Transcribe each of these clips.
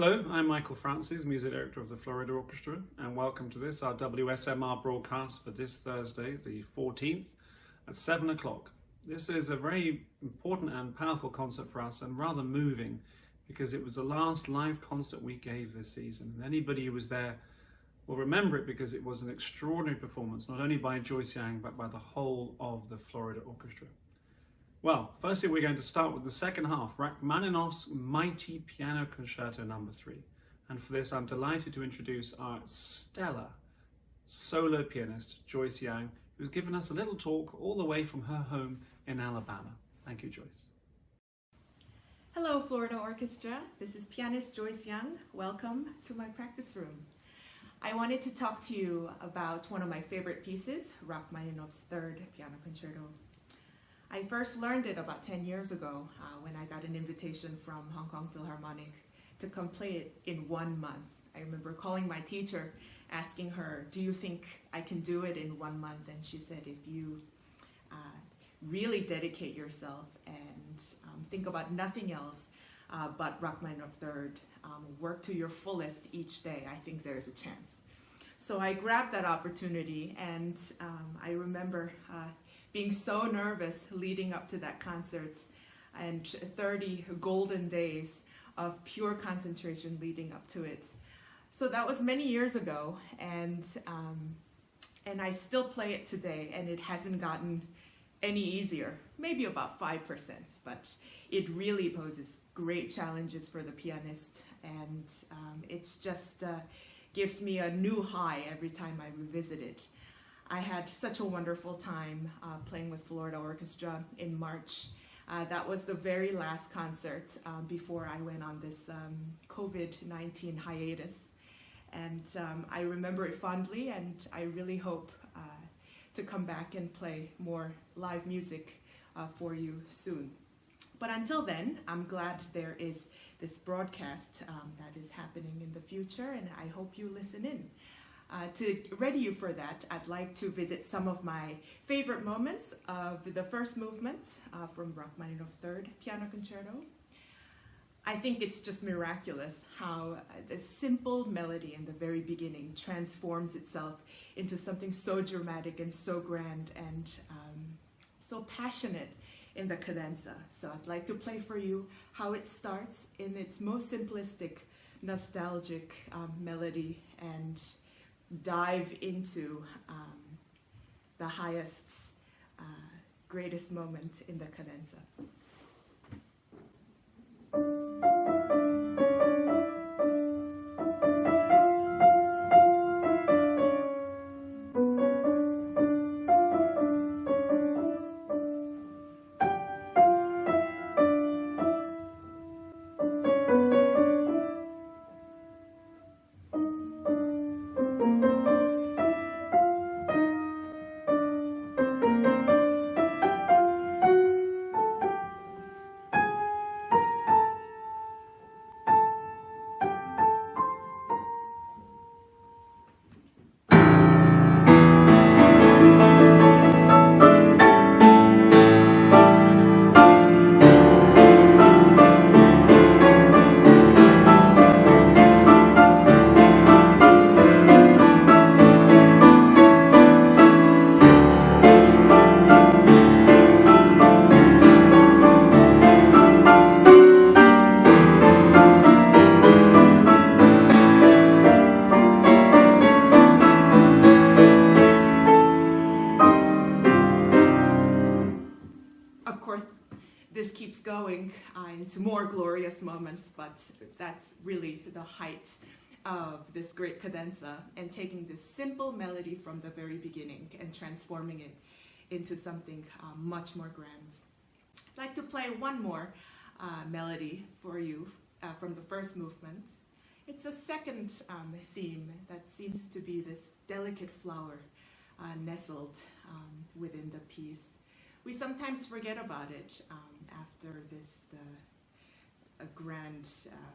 Hello, I'm Michael Francis, Music Director of the Florida Orchestra, and welcome to this, our WSMR broadcast for this Thursday, the 14th, at 7 o'clock. This is a very important and powerful concert for us, and rather moving, because it was the last live concert we gave this season. And anybody who was there will remember it because it was an extraordinary performance, not only by Joyce Yang, but by the whole of the Florida Orchestra. Well, firstly, we're going to start with the second half, Rachmaninoff's Mighty Piano Concerto No. 3. And for this, I'm delighted to introduce our stellar solo pianist, Joyce Yang, who's given us a little talk all the way from her home in Alabama. Thank you, Joyce. Hello, Florida Orchestra. This is pianist Joyce Yang. Welcome to my practice room. I wanted to talk to you about one of my favorite pieces, Rachmaninoff's Third Piano Concerto. I first learned it about 10 years ago when I got an invitation from Hong Kong Philharmonic to come play it in 1 month. I remember calling my teacher, asking her, do you think I can do it in 1 month? And she said, if you really dedicate yourself and think about nothing else but Rachmaninoff Third, work to your fullest each day, I think there's a chance. So I grabbed that opportunity, and I remember being so nervous leading up to that concert, and 30 golden days of pure concentration leading up to it. So that was many years ago, and I still play it today, and it hasn't gotten any easier, maybe about 5%, but it really poses great challenges for the pianist, and it's just gives me a new high every time I revisit it. I had such a wonderful time playing with Florida Orchestra in March. That was the very last concert before I went on this COVID-19 hiatus. And I remember it fondly, and I really hope to come back and play more live music for you soon. But until then, I'm glad there is this broadcast that is happening in the future, and I hope you listen in. To ready you for that, I'd like to visit some of my favorite moments of the first movement from Rachmaninoff Third Piano Concerto. I think it's just miraculous how the simple melody in the very beginning transforms itself into something so dramatic and so grand and so passionate in the cadenza. So I'd like to play for you how it starts in its most simplistic, nostalgic melody, and dive into the highest, greatest moment in the cadenza. This keeps going into more glorious moments, but that's really the height of this great cadenza, and taking this simple melody from the very beginning and transforming it into something much more grand. I'd like to play one more melody for you from the first movement. It's a second theme that seems to be this delicate flower nestled within the piece. We sometimes forget about it after this a grand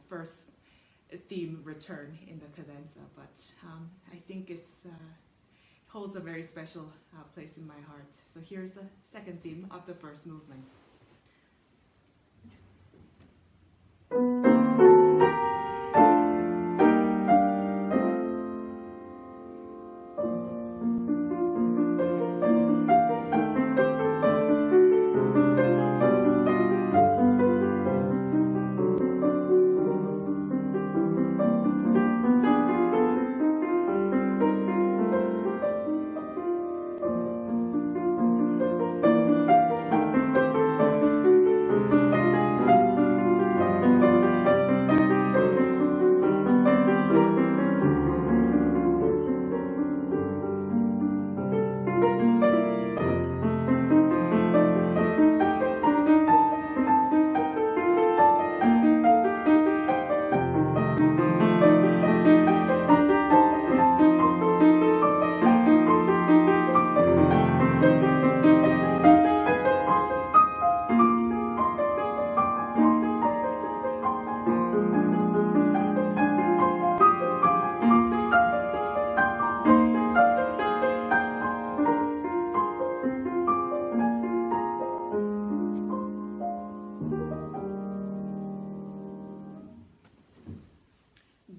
first theme return in the cadenza, but I think it holds a very special place in my heart. So here's the second theme of the first movement.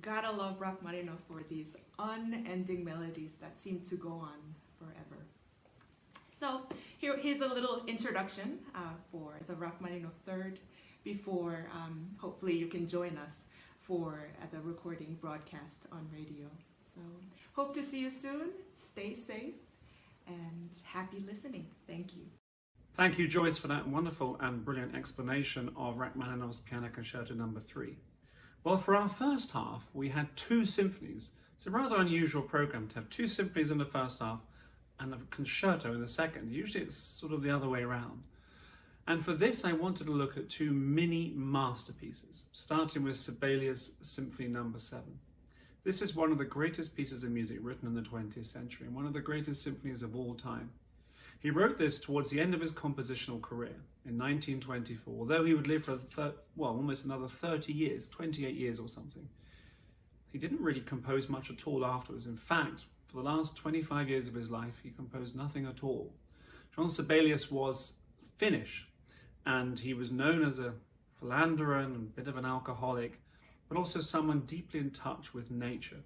gotta love Rachmaninoff for these unending melodies that seem to go on forever. So here's a little introduction for the Rachmaninoff Third before hopefully you can join us for the recording broadcast on radio. So hope to see you soon. Stay safe and happy listening. Thank you. Thank you, Joyce, for that wonderful and brilliant explanation of Rachmaninoff's Piano Concerto No. 3. Well, for our first half, we had two symphonies. It's a rather unusual program to have two symphonies in the first half and a concerto in the second. Usually it's sort of the other way around. And for this, I wanted to look at two mini masterpieces, starting with Sibelius Symphony No. 7. This is one of the greatest pieces of music written in the 20th century, and one of the greatest symphonies of all time. He wrote this towards the end of his compositional career in 1924, although he would live for almost another 30 years, 28 years or something. He didn't really compose much at all afterwards. In fact, for the last 25 years of his life, he composed nothing at all. John Sibelius was Finnish, and he was known as a philanderer and a bit of an alcoholic, but also someone deeply in touch with nature.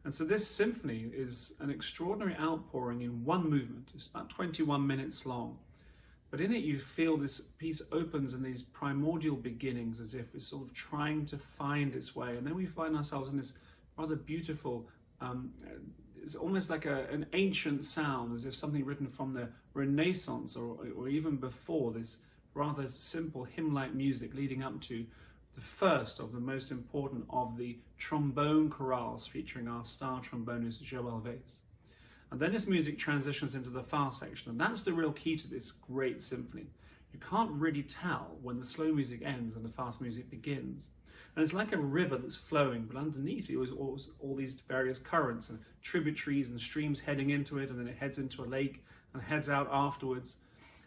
And so this symphony is an extraordinary outpouring in one movement. It's about 21 minutes long. But in it you feel this piece opens in these primordial beginnings, as if it's sort of trying to find its way. And then we find ourselves in this rather beautiful, it's almost like an ancient sound, as if something written from the Renaissance or even before, this rather simple hymn-like music leading up to the first of the most important of the trombone chorales featuring our star trombonist Joël Weiss. And then this music transitions into the fast section, and that's the real key to this great symphony. You can't really tell when the slow music ends and the fast music begins. And it's like a river that's flowing, but underneath it is all these various currents and tributaries and streams heading into it, and then it heads into a lake and heads out afterwards.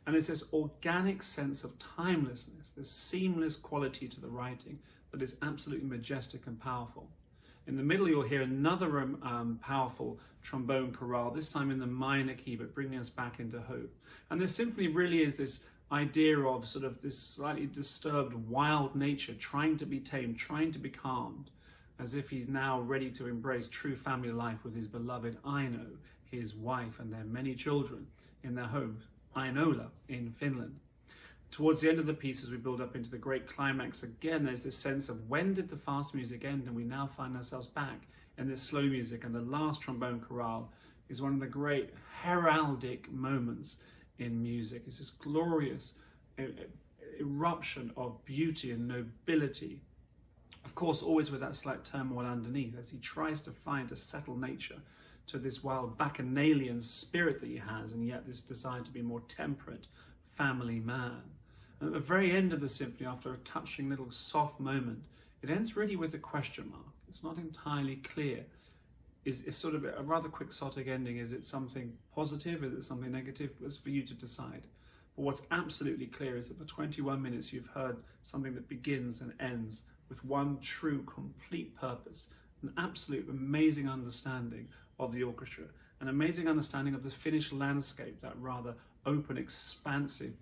And it's this organic sense of timelessness, this seamless quality to the writing that is absolutely majestic and powerful. In the middle, you'll hear another powerful trombone chorale, this time in the minor key, but bringing us back into hope. And this symphony really is this idea of sort of this slightly disturbed, wild nature, trying to be tamed, trying to be calmed, as if he's now ready to embrace true family life with his beloved Aino, his wife, and their many children in their home, Ainola in Finland. Towards the end of the piece, as we build up into the great climax, again there's this sense of when did the fast music end, and we now find ourselves back in this slow music, and the last trombone chorale is one of the great heraldic moments in music. It's this glorious eruption of beauty and nobility, of course always with that slight turmoil underneath, as he tries to find a settled nature to this wild bacchanalian spirit that he has, and yet this desire to be more temperate family man. And at the very end of the symphony, after a touching little soft moment, it ends really with a question mark. It's not entirely clear. It's sort of a rather quixotic ending. Is it something positive? Is it something negative? It's for you to decide. But what's absolutely clear is that for 21 minutes you've heard something that begins and ends with one true, complete purpose, an absolute amazing understanding of the orchestra, an amazing understanding of the Finnish landscape, that rather open, expansive,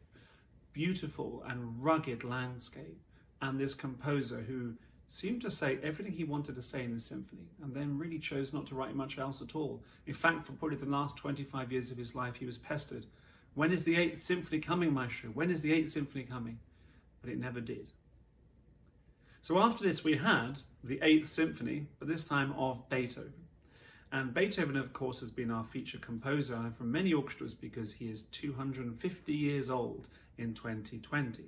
beautiful and rugged landscape, and this composer who seemed to say everything he wanted to say in the symphony, and then really chose not to write much else at all. In fact, for probably the last 25 years of his life, he was pestered. When is the 8th symphony coming, Maestro? When is the 8th symphony coming? But it never did. So after this, we had the 8th symphony, but this time of Beethoven. And Beethoven, of course, has been our featured composer for many orchestras because he is 250 years old in 2020.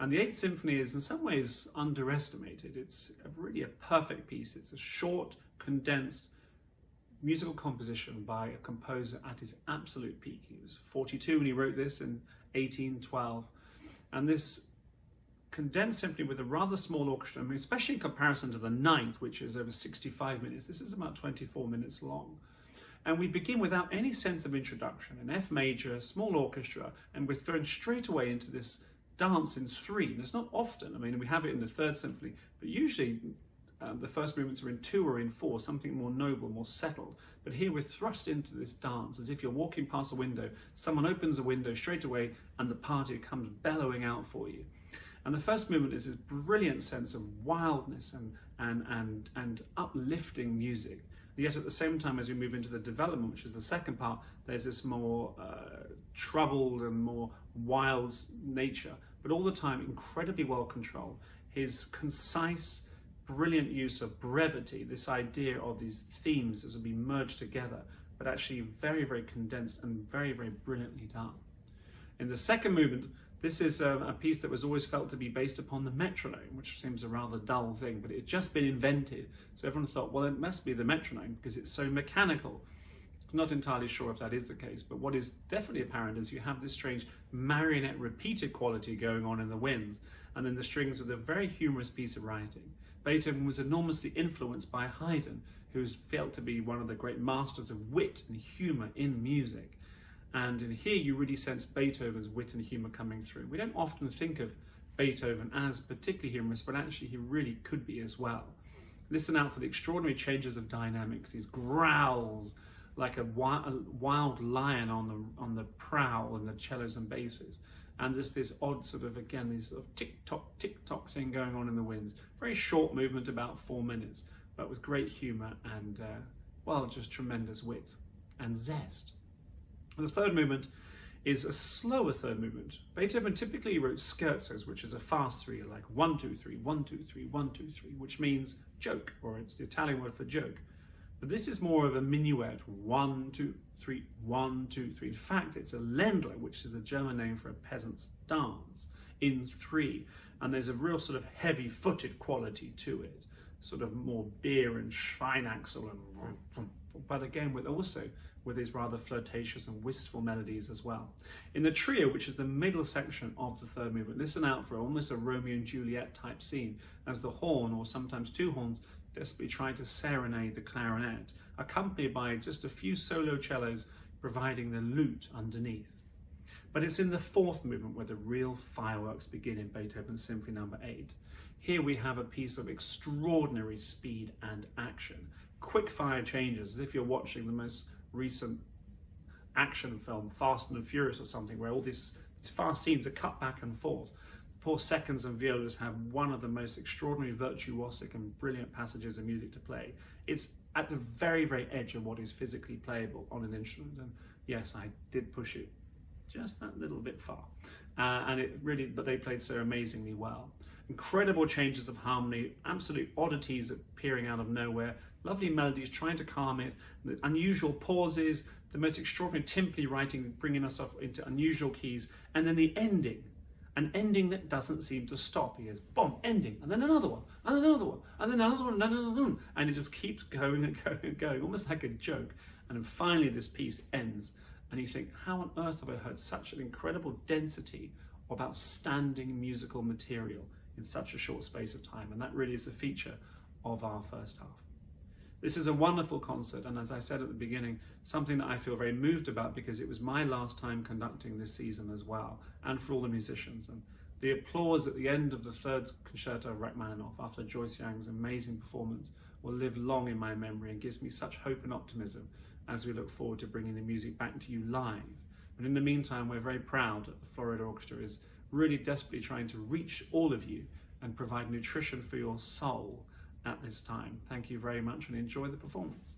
And the 8th Symphony is in some ways underestimated. It's really a perfect piece. It's a short, condensed musical composition by a composer at his absolute peak. He was 42 when he wrote this in 1812. And this condensed symphony with a rather small orchestra, I mean, especially in comparison to the 9th, which is over 65 minutes, this is about 24 minutes long. And we begin without any sense of introduction, an F major, a small orchestra, and we're thrown straight away into this dance in 3. And it's not often, I mean, we have it in the 3rd Symphony, but usually the first movements are in 2 or in 4, something more noble, more settled. But here we're thrust into this dance as if you're walking past a window, someone opens a window straight away and the party comes bellowing out for you. And the first movement is this brilliant sense of wildness and uplifting music. Yet at the same time, as we move into the development, which is the second part, there's this more troubled and more wild nature, but all the time incredibly well controlled. His concise, brilliant use of brevity, this idea of these themes as will be merged together, but actually very, very condensed and very, very brilliantly done. In the second movement, this is a piece that was always felt to be based upon the metronome, which seems a rather dull thing, but it had just been invented. So everyone thought, well, it must be the metronome because it's so mechanical. I'm not entirely sure if that is the case, but what is definitely apparent is you have this strange marionette repeated quality going on in the winds, and then the strings with a very humorous piece of writing. Beethoven was enormously influenced by Haydn, who's felt to be one of the great masters of wit and humour in music. And in here you really sense Beethoven's wit and humour coming through. We don't often think of Beethoven as particularly humorous, but actually he really could be as well. Listen out for the extraordinary changes of dynamics, these growls like a wild lion on the prow and the cellos and basses. And just this odd sort of, again, this sort of tick-tock thing going on in the winds. Very short movement, about 4 minutes, but with great humour and, well, just tremendous wit and zest. And the third movement is a slower third movement. Beethoven typically wrote scherzos, which is a fast three, like 1, 2, 3, 1, 2, 3, 1, 2, 3, which means joke, or it's the Italian word for joke. But this is more of a minuet, 1, 2, 3, 1, 2, 3. In fact, it's a Ländler, which is a German name for a peasant's dance, in 3. And there's a real sort of heavy-footed quality to it, sort of more beer and Schweinaxel, but again with these rather flirtatious and wistful melodies as well. In the trio, which is the middle section of the third movement, listen out for almost a Romeo and Juliet type scene, as the horn, or sometimes two horns, desperately trying to serenade the clarinet, accompanied by just a few solo cellos providing the lute underneath. But it's in the fourth movement where the real fireworks begin in Beethoven's Symphony No. 8. Here we have a piece of extraordinary speed and action. Quick fire changes, as if you're watching the most recent action film, Fast and Furious or something, where all these fast scenes are cut back and forth. Poor seconds and violas have one of the most extraordinary virtuosic and brilliant passages of music to play. It's at the very, very edge of what is physically playable on an instrument. And yes, I did push it just that little bit far. But they played so amazingly well. Incredible changes of harmony, absolute oddities appearing out of nowhere, lovely melodies trying to calm it, the unusual pauses, the most extraordinary timpani writing bringing us off into unusual keys, and then the ending. An ending that doesn't seem to stop. He goes, boom, ending, and then another one, and another one, and then another one, and it just keeps going and going and going, almost like a joke. And then finally this piece ends, and you think, how on earth have I heard such an incredible density of outstanding musical material in such a short space of time? And that really is a feature of our first half. This is a wonderful concert, and as I said at the beginning, something that I feel very moved about because it was my last time conducting this season as well, and for all the musicians. And the applause at the end of the third concerto of Rachmaninoff after Joyce Yang's amazing performance will live long in my memory and gives me such hope and optimism as we look forward to bringing the music back to you live. But in the meantime, we're very proud that the Florida Orchestra is really desperately trying to reach all of you and provide nutrition for your soul at this time. Thank you very much and enjoy the performance.